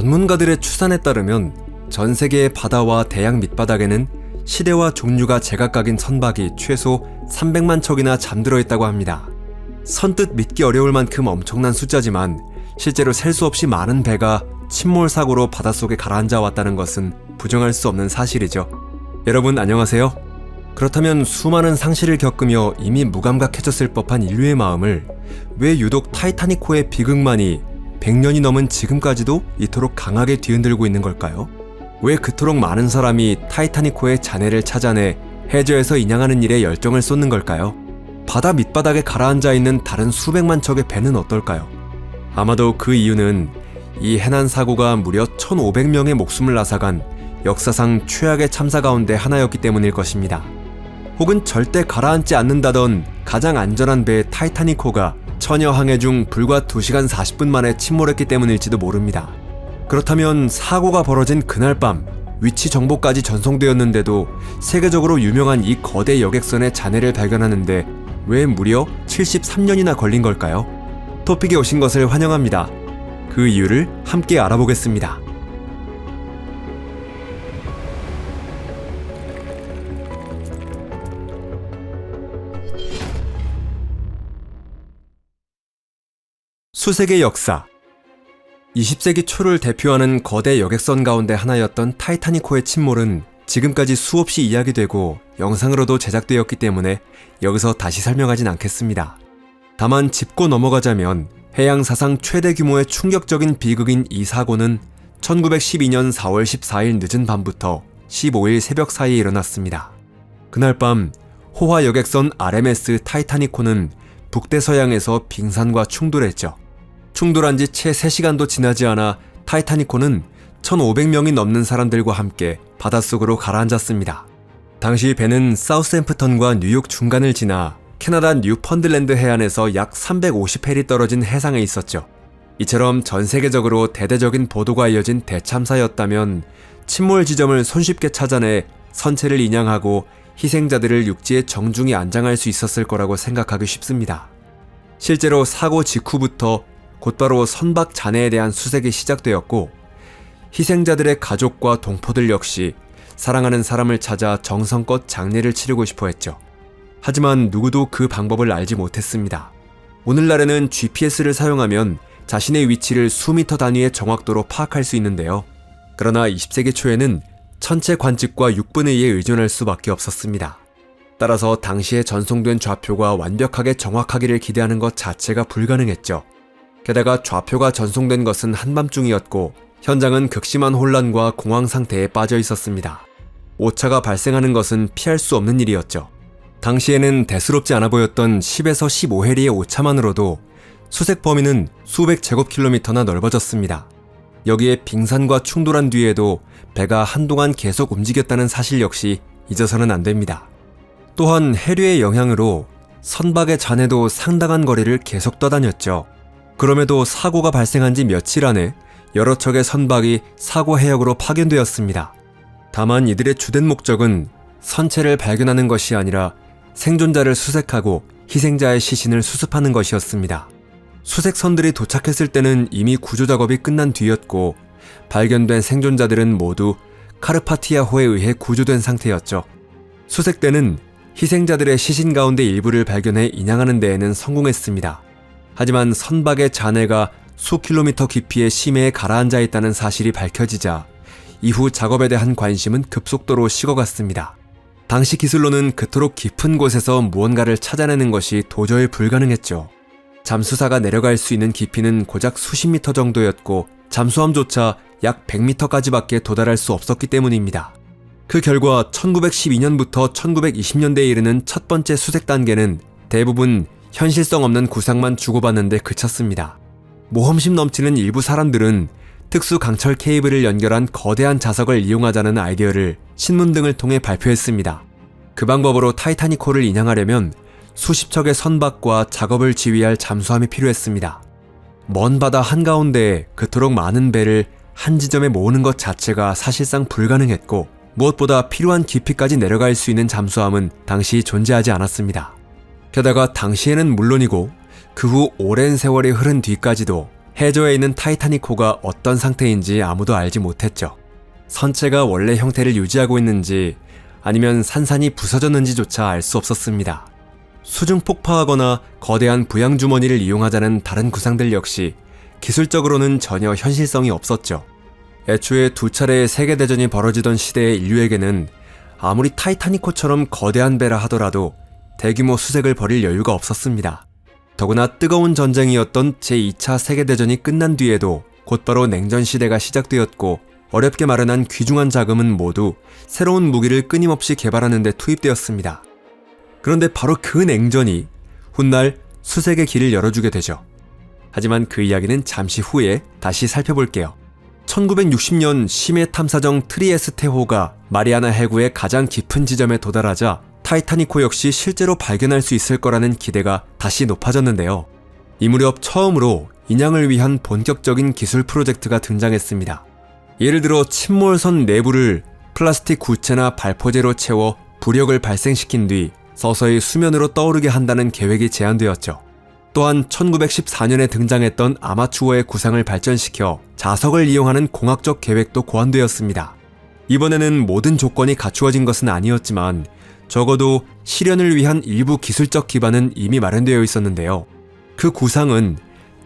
전문가들의 추산에 따르면 전 세계의 바다와 대양 밑바닥에는 시대와 종류가 제각각인 선박이 최소 300만 척이나 잠들어 있다고 합니다. 선뜻 믿기 어려울 만큼 엄청난 숫자지만 실제로 셀 수 없이 많은 배가 침몰 사고로 바닷속에 가라앉아 왔다는 것은 부정할 수 없는 사실이죠. 여러분 안녕하세요. 그렇다면 수많은 상실을 겪으며 이미 무감각해졌을 법한 인류의 마음을 왜 유독 타이타닉호의 비극만이 100년이 넘은 지금까지도 이토록 강하게 뒤흔들고 있는 걸까요? 왜 그토록 많은 사람이 타이타닉호의 잔해를 찾아내 해저에서 인양하는 일에 열정을 쏟는 걸까요? 바다 밑바닥에 가라앉아 있는 다른 수백만 척의 배는 어떨까요? 아마도 그 이유는 이 해난 사고가 무려 1,500명의 목숨을 앗아간 역사상 최악의 참사 가운데 하나였기 때문일 것입니다. 혹은 절대 가라앉지 않는다던 가장 안전한 배 타이타닉호가 천여 항해 중 불과 2시간 40분 만에 침몰했기 때문일지도 모릅니다. 그렇다면 사고가 벌어진 그날 밤 위치 정보까지 전송되었는데도 세계적으로 유명한 이 거대 여객선의 잔해를 발견하는데 왜 무려 73년이나 걸린 걸까요? 토픽에 오신 것을 환영합니다. 그 이유를 함께 알아보겠습니다. 수색의 역사. 20세기 초를 대표하는 거대 여객선 가운데 하나였던 타이타닉호의 침몰은 지금까지 수없이 이야기되고 영상으로도 제작되었기 때문에 여기서 다시 설명하진 않겠습니다. 다만 짚고 넘어가자면 해양 사상 최대 규모의 충격적인 비극인 이 사고는 1912년 4월 14일 늦은 밤부터 15일 새벽 사이에 일어났습니다. 그날 밤 호화 여객선 RMS 타이타닉호는 북대서양에서 빙산과 충돌했죠. 충돌한 지 채 3시간도 지나지 않아 타이타닉호는 1,500명이 넘는 사람들과 함께 바닷속으로 가라앉았습니다. 당시 배는 사우스햄프턴과 뉴욕 중간을 지나 캐나다 뉴펀들랜드 해안에서 약 350해리 떨어진 해상에 있었죠. 이처럼 전 세계적으로 대대적인 보도가 이어진 대참사였다면 침몰 지점을 손쉽게 찾아내 선체를 인양하고 희생자들을 육지에 정중히 안장할 수 있었을 거라고 생각하기 쉽습니다. 실제로 사고 직후부터 곧바로 선박 잔해에 대한 수색이 시작되었고 희생자들의 가족과 동포들 역시 사랑하는 사람을 찾아 정성껏 장례를 치르고 싶어 했죠. 하지만 누구도 그 방법을 알지 못했습니다. 오늘날에는 GPS를 사용하면 자신의 위치를 수미터 단위의 정확도로 파악할 수 있는데요. 그러나 20세기 초에는 천체 관측과 6분의 2에 의존할 수밖에 없었습니다. 따라서 당시에 전송된 좌표가 완벽하게 정확하기를 기대하는 것 자체가 불가능했죠. 게다가 좌표가 전송된 것은 한밤중이었고 현장은 극심한 혼란과 공황 상태에 빠져 있었습니다. 오차가 발생하는 것은 피할 수 없는 일이었죠. 당시에는 대수롭지 않아 보였던 10에서 15해리의 오차만으로도 수색 범위는 수백 제곱킬로미터나 넓어졌습니다. 여기에 빙산과 충돌한 뒤에도 배가 한동안 계속 움직였다는 사실 역시 잊어서는 안 됩니다. 또한 해류의 영향으로 선박의 잔해도 상당한 거리를 계속 떠다녔죠. 그럼에도 사고가 발생한 지 며칠 안에 여러 척의 선박이 사고 해역으로 파견되었습니다. 다만 이들의 주된 목적은 선체를 발견하는 것이 아니라 생존자를 수색하고 희생자의 시신을 수습하는 것이었습니다. 수색선들이 도착했을 때는 이미 구조작업이 끝난 뒤였고 발견된 생존자들은 모두 카르파티아호에 의해 구조된 상태였죠. 수색대는 희생자들의 시신 가운데 일부를 발견해 인양하는 데에는 성공했습니다. 하지만 선박의 잔해가 수 킬로미터 깊이의 심해에 가라앉아 있다는 사실이 밝혀지자 이후 작업에 대한 관심은 급속도로 식어갔습니다. 당시 기술로는 그토록 깊은 곳에서 무언가를 찾아내는 것이 도저히 불가능했죠. 잠수사가 내려갈 수 있는 깊이는 고작 수십 미터 정도였고 잠수함조차 약 100미터까지밖에 도달할 수 없었기 때문입니다. 그 결과 1912년부터 1920년대에 이르는 첫 번째 수색 단계는 대부분 현실성 없는 구상만 주고받는 데 그쳤습니다. 모험심 넘치는 일부 사람들은 특수 강철 케이블을 연결한 거대한 자석을 이용하자는 아이디어를 신문 등을 통해 발표했습니다. 그 방법으로 타이타닉호를 인양하려면 수십 척의 선박과 작업을 지휘할 잠수함이 필요했습니다. 먼 바다 한가운데에 그토록 많은 배를 한 지점에 모으는 것 자체가 사실상 불가능했고 무엇보다 필요한 깊이까지 내려갈 수 있는 잠수함은 당시 존재하지 않았습니다. 게다가 당시에는 물론이고 그 후 오랜 세월이 흐른 뒤까지도 해저에 있는 타이타닉호가 어떤 상태인지 아무도 알지 못했죠. 선체가 원래 형태를 유지하고 있는지 아니면 산산이 부서졌는지조차 알 수 없었습니다. 수중 폭파하거나 거대한 부양주머니를 이용하자는 다른 구상들 역시 기술적으로는 전혀 현실성이 없었죠. 애초에 두 차례의 세계대전이 벌어지던 시대의 인류에게는 아무리 타이타닉호처럼 거대한 배라 하더라도 대규모 수색을 벌일 여유가 없었습니다. 더구나 뜨거운 전쟁이었던 제2차 세계대전이 끝난 뒤에도 곧바로 냉전시대가 시작되었고 어렵게 마련한 귀중한 자금은 모두 새로운 무기를 끊임없이 개발하는 데 투입되었습니다. 그런데 바로 그 냉전이 훗날 수색의 길을 열어주게 되죠. 하지만 그 이야기는 잠시 후에 다시 살펴볼게요. 1960년 심해 탐사정 트리에스테호가 마리아나 해구의 가장 깊은 지점에 도달하자 타이타닉호 역시 실제로 발견할 수 있을 거라는 기대가 다시 높아졌는데요. 이 무렵 처음으로 인양을 위한 본격적인 기술 프로젝트가 등장했습니다. 예를 들어 침몰선 내부를 플라스틱 구체나 발포제로 채워 부력을 발생시킨 뒤 서서히 수면으로 떠오르게 한다는 계획이 제안되었죠. 또한 1914년에 등장했던 아마추어의 구상을 발전시켜 자석을 이용하는 공학적 계획도 고안되었습니다. 이번에는 모든 조건이 갖추어진 것은 아니었지만 적어도 실현을 위한 일부 기술적 기반은 이미 마련되어 있었는데요. 그 구상은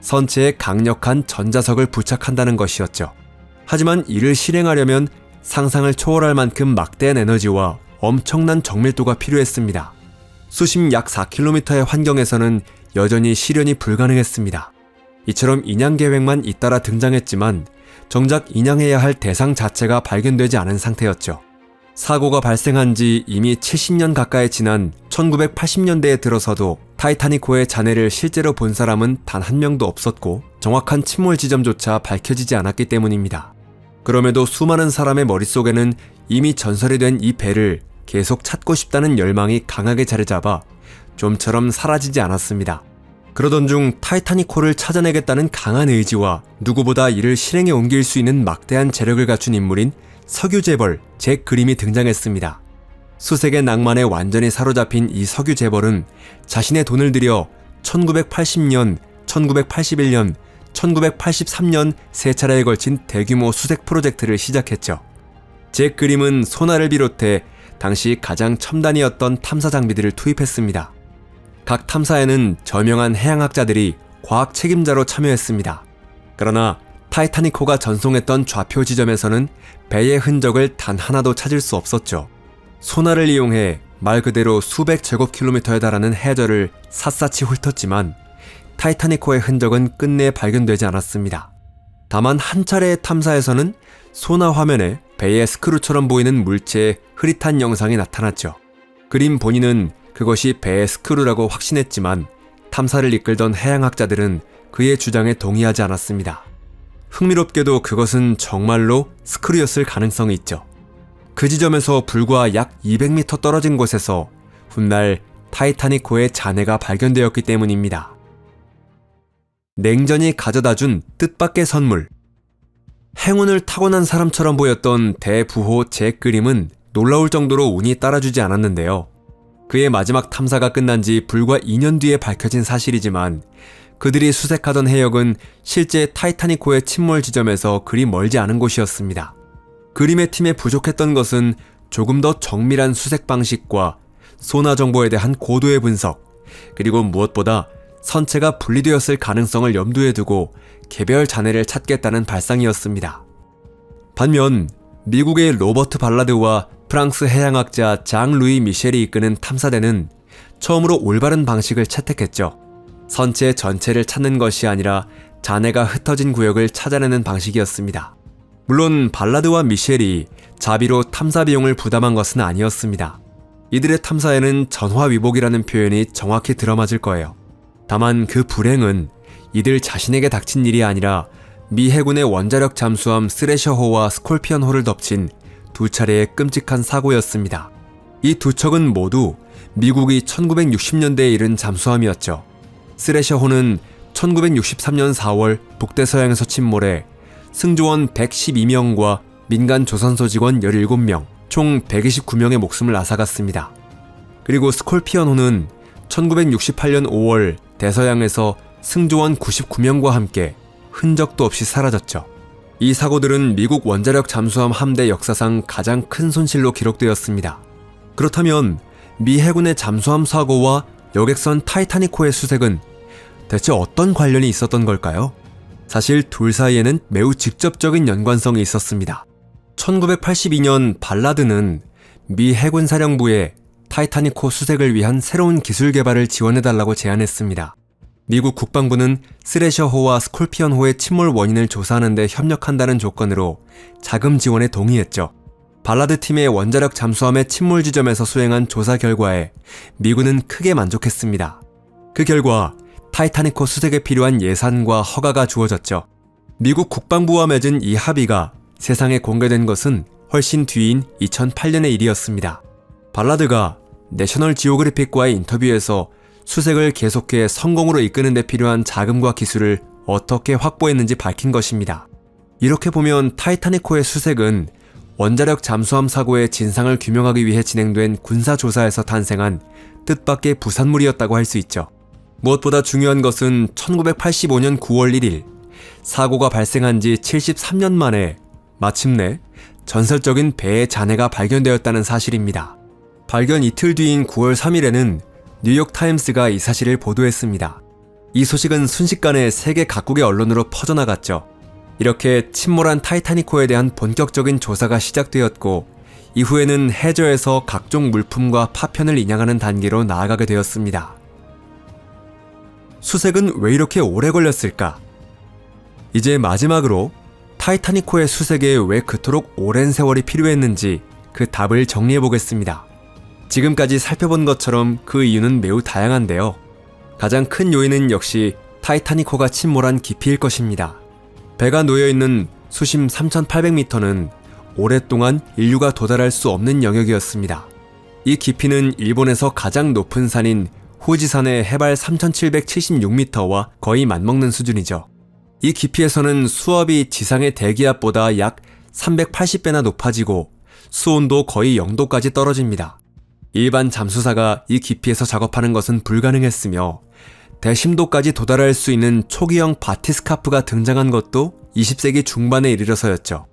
선체에 강력한 전자석을 부착한다는 것이었죠. 하지만 이를 실행하려면 상상을 초월할 만큼 막대한 에너지와 엄청난 정밀도가 필요했습니다. 수심 약 4km의 환경에서는 여전히 실현이 불가능했습니다. 이처럼 인양 계획만 잇따라 등장했지만 정작 인양해야 할 대상 자체가 발견되지 않은 상태였죠. 사고가 발생한 지 이미 70년 가까이 지난 1980년대에 들어서도 타이타닉호의 잔해를 실제로 본 사람은 단 한 명도 없었고 정확한 침몰 지점조차 밝혀지지 않았기 때문입니다. 그럼에도 수많은 사람의 머릿속에는 이미 전설이 된 이 배를 계속 찾고 싶다는 열망이 강하게 자리잡아 좀처럼 사라지지 않았습니다. 그러던 중 타이타닉호를 찾아내겠다는 강한 의지와 누구보다 이를 실행에 옮길 수 있는 막대한 재력을 갖춘 인물인 석유 재벌 잭 그림이 등장했습니다. 수색의 낭만에 완전히 사로잡힌 이 석유 재벌은 자신의 돈을 들여 1980년, 1981년, 1983년 세 차례에 걸친 대규모 수색 프로젝트를 시작했죠. 잭 그림은 소나를 비롯해 당시 가장 첨단이었던 탐사 장비들을 투입했습니다. 각 탐사에는 저명한 해양학자들이 과학 책임자로 참여했습니다. 그러나 타이타닉호가 전송했던 좌표 지점에서는 배의 흔적을 단 하나도 찾을 수 없었죠. 소나를 이용해 말 그대로 수백 제곱킬로미터에 달하는 해저를 샅샅이 훑었지만 타이타닉호의 흔적은 끝내 발견되지 않았습니다. 다만 한 차례의 탐사에서는 소나 화면에 배의 스크루처럼 보이는 물체의 흐릿한 영상이 나타났죠. 그림 본인은 그것이 배의 스크루라고 확신했지만 탐사를 이끌던 해양학자들은 그의 주장에 동의하지 않았습니다. 흥미롭게도 그것은 정말로 스크루였을 가능성이 있죠. 그 지점에서 불과 약 200m 떨어진 곳에서 훗날 타이타닉호의 잔해가 발견되었기 때문입니다. 냉전이 가져다준 뜻밖의 선물. 행운을 타고난 사람처럼 보였던 대부호 잭 그림은 놀라울 정도로 운이 따라주지 않았는데요. 그의 마지막 탐사가 끝난 지 불과 2년 뒤에 밝혀진 사실이지만 그들이 수색하던 해역은 실제 타이타닉호의 침몰 지점에서 그리 멀지 않은 곳이었습니다. 그림의 팀에 부족했던 것은 조금 더 정밀한 수색 방식과 소나 정보에 대한 고도의 분석, 그리고 무엇보다 선체가 분리되었을 가능성을 염두에 두고 개별 잔해를 찾겠다는 발상이었습니다. 반면 미국의 로버트 발라드와 프랑스 해양학자 장 루이 미셸이 이끄는 탐사대는 처음으로 올바른 방식을 채택했죠. 선체 전체를 찾는 것이 아니라 잔해가 흩어진 구역을 찾아내는 방식이었습니다. 물론 발라드와 미셸이 자비로 탐사 비용을 부담한 것은 아니었습니다. 이들의 탐사에는 전화위복이라는 표현이 정확히 들어맞을 거예요. 다만 그 불행은 이들 자신에게 닥친 일이 아니라 미 해군의 원자력 잠수함 스레셔호와 스콜피언호를 덮친 두 차례의 끔찍한 사고였습니다. 이 두 척은 모두 미국이 1960년대에 이른 잠수함이었죠. 스레셔호는 1963년 4월 북대서양에서 침몰해 승조원 112명과 민간 조선소 직원 17명, 총 129명의 목숨을 앗아갔습니다. 그리고 스콜피언호는 1968년 5월 대서양에서 승조원 99명과 함께 흔적도 없이 사라졌죠. 이 사고들은 미국 원자력 잠수함 함대 역사상 가장 큰 손실로 기록되었습니다. 그렇다면 미 해군의 잠수함 사고와 여객선 타이타닉호의 수색은 대체 어떤 관련이 있었던 걸까요? 사실 둘 사이에는 매우 직접적인 연관성이 있었습니다. 1982년 발라드는 미 해군 사령부에 타이타닉호 수색을 위한 새로운 기술 개발을 지원해달라고 제안했습니다. 미국 국방부는 스레셔호와 스콜피언호의 침몰 원인을 조사하는 데 협력한다는 조건으로 자금 지원에 동의했죠. 발라드 팀의 원자력 잠수함의 침몰 지점에서 수행한 조사 결과에 미군은 크게 만족했습니다. 그 결과 타이타닉호 수색에 필요한 예산과 허가가 주어졌죠. 미국 국방부와 맺은 이 합의가 세상에 공개된 것은 훨씬 뒤인 2008년의 일이었습니다. 발라드가 내셔널 지오그래픽과의 인터뷰에서 수색을 계속해 성공으로 이끄는 데 필요한 자금과 기술을 어떻게 확보했는지 밝힌 것입니다. 이렇게 보면 타이타닉호의 수색은 원자력 잠수함 사고의 진상을 규명하기 위해 진행된 군사조사에서 탄생한 뜻밖의 부산물이었다고 할 수 있죠. 무엇보다 중요한 것은 1985년 9월 1일 사고가 발생한 지 73년 만에 마침내 전설적인 배의 잔해가 발견되었다는 사실입니다. 발견 이틀 뒤인 9월 3일에는 뉴욕타임스가 이 사실을 보도했습니다. 이 소식은 순식간에 세계 각국의 언론으로 퍼져나갔죠. 이렇게 침몰한 타이타닉호에 대한 본격적인 조사가 시작되었고 이후에는 해저에서 각종 물품과 파편을 인양하는 단계로 나아가게 되었습니다. 수색은 왜 이렇게 오래 걸렸을까? 이제 마지막으로 타이타닉호의 수색에 왜 그토록 오랜 세월이 필요했는지 그 답을 정리해 보겠습니다. 지금까지 살펴본 것처럼 그 이유는 매우 다양한데요. 가장 큰 요인은 역시 타이타닉호가 침몰한 깊이일 것입니다. 배가 놓여있는 수심 3,800m는 오랫동안 인류가 도달할 수 없는 영역이었습니다. 이 깊이는 일본에서 가장 높은 산인 후지산의 해발 3,776m와 거의 맞먹는 수준이죠. 이 깊이에서는 수압이 지상의 대기압보다 약 380배나 높아지고 수온도 거의 0도까지 떨어집니다. 일반 잠수사가 이 깊이에서 작업하는 것은 불가능했으며 대심도까지 도달할 수 있는 초기형 바티스카프가 등장한 것도 20세기 중반에 이르러서였죠.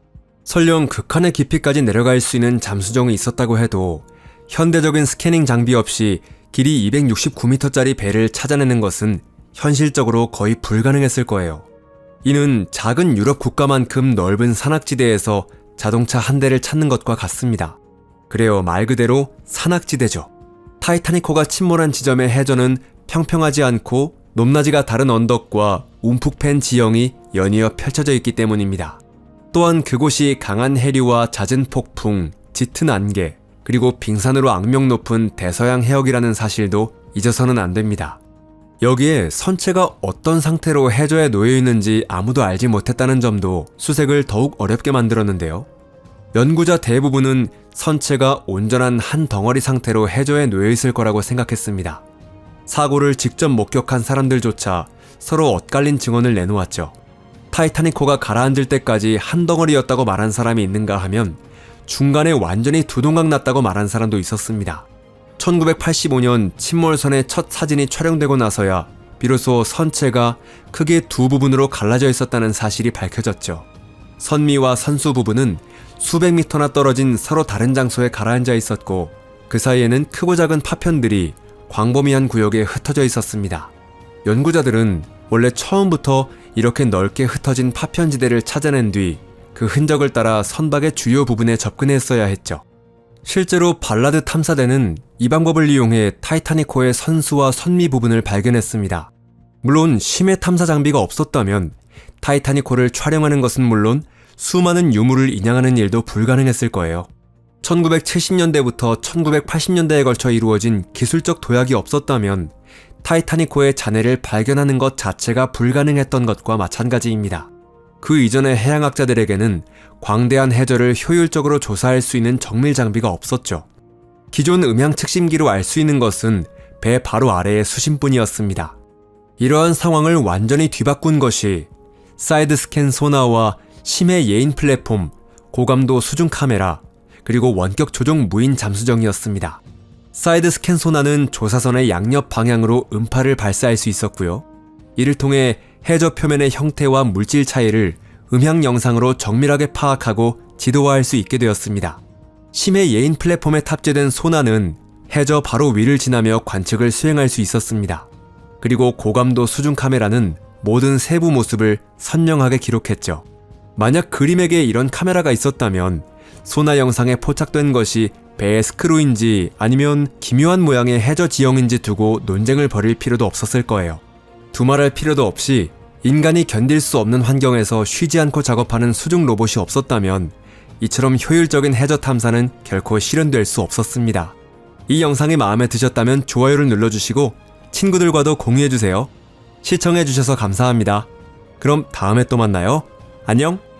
설령 극한의 깊이까지 내려갈 수 있는 잠수정이 있었다고 해도 현대적인 스캐닝 장비 없이 길이 269m짜리 배를 찾아내는 것은 현실적으로 거의 불가능했을 거예요. 이는 작은 유럽 국가만큼 넓은 산악지대에서 자동차 한 대를 찾는 것과 같습니다. 그래요, 말 그대로 산악지대죠. 타이타닉호가 침몰한 지점의 해저는 평평하지 않고 높낮이가 다른 언덕과 움푹 팬 지형이 연이어 펼쳐져 있기 때문입니다. 또한 그곳이 강한 해류와 잦은 폭풍, 짙은 안개, 그리고 빙산으로 악명 높은 대서양 해역이라는 사실도 잊어서는 안 됩니다. 여기에 선체가 어떤 상태로 해저에 놓여 있는지 아무도 알지 못했다는 점도 수색을 더욱 어렵게 만들었는데요. 연구자 대부분은 선체가 온전한 한 덩어리 상태로 해저에 놓여 있을 거라고 생각했습니다. 사고를 직접 목격한 사람들조차 서로 엇갈린 증언을 내놓았죠. 타이타닉호가 가라앉을 때까지 한 덩어리였다고 말한 사람이 있는가 하면 중간에 완전히 두동강 났다고 말한 사람도 있었습니다. 1985년 침몰선의 첫 사진이 촬영되고 나서야 비로소 선체가 크게 두 부분으로 갈라져 있었다는 사실이 밝혀졌죠. 선미와 선수 부분은 수백 미터나 떨어진 서로 다른 장소에 가라앉아 있었고 그 사이에는 크고 작은 파편들이 광범위한 구역에 흩어져 있었습니다. 연구자들은 원래 처음부터 이렇게 넓게 흩어진 파편지대를 찾아낸 뒤 그 흔적을 따라 선박의 주요 부분에 접근했어야 했죠. 실제로 발라드 탐사대는 이 방법을 이용해 타이타닉호의 선수와 선미 부분을 발견했습니다. 물론 심해 탐사 장비가 없었다면 타이타닉호를 촬영하는 것은 물론 수많은 유물을 인양하는 일도 불가능했을 거예요. 1970년대부터 1980년대에 걸쳐 이루어진 기술적 도약이 없었다면 타이타닉호의 잔해를 발견하는 것 자체가 불가능했던 것과 마찬가지입니다. 그 이전의 해양학자들에게는 광대한 해저를 효율적으로 조사할 수 있는 정밀 장비가 없었죠. 기존 음향 측심기로 알 수 있는 것은 배 바로 아래의 수심뿐이었습니다. 이러한 상황을 완전히 뒤바꾼 것이 사이드 스캔 소나와 심해 예인 플랫폼, 고감도 수중 카메라, 그리고 원격 조종 무인 잠수정이었습니다. 사이드 스캔 소나는 조사선의 양옆 방향으로 음파를 발사할 수 있었고요. 이를 통해 해저 표면의 형태와 물질 차이를 음향 영상으로 정밀하게 파악하고 지도화할 수 있게 되었습니다. 심해 예인 플랫폼에 탑재된 소나는 해저 바로 위를 지나며 관측을 수행할 수 있었습니다. 그리고 고감도 수중 카메라는 모든 세부 모습을 선명하게 기록했죠. 만약 그림에게 이런 카메라가 있었다면 소나 영상에 포착된 것이 배의 스크루인지 아니면 기묘한 모양의 해저 지형인지 두고 논쟁을 벌일 필요도 없었을 거예요. 두말할 필요도 없이 인간이 견딜 수 없는 환경에서 쉬지 않고 작업하는 수중 로봇이 없었다면 이처럼 효율적인 해저 탐사는 결코 실현될 수 없었습니다. 이 영상이 마음에 드셨다면 좋아요를 눌러주시고 친구들과도 공유해주세요. 시청해주셔서 감사합니다. 그럼 다음에 또 만나요. 안녕!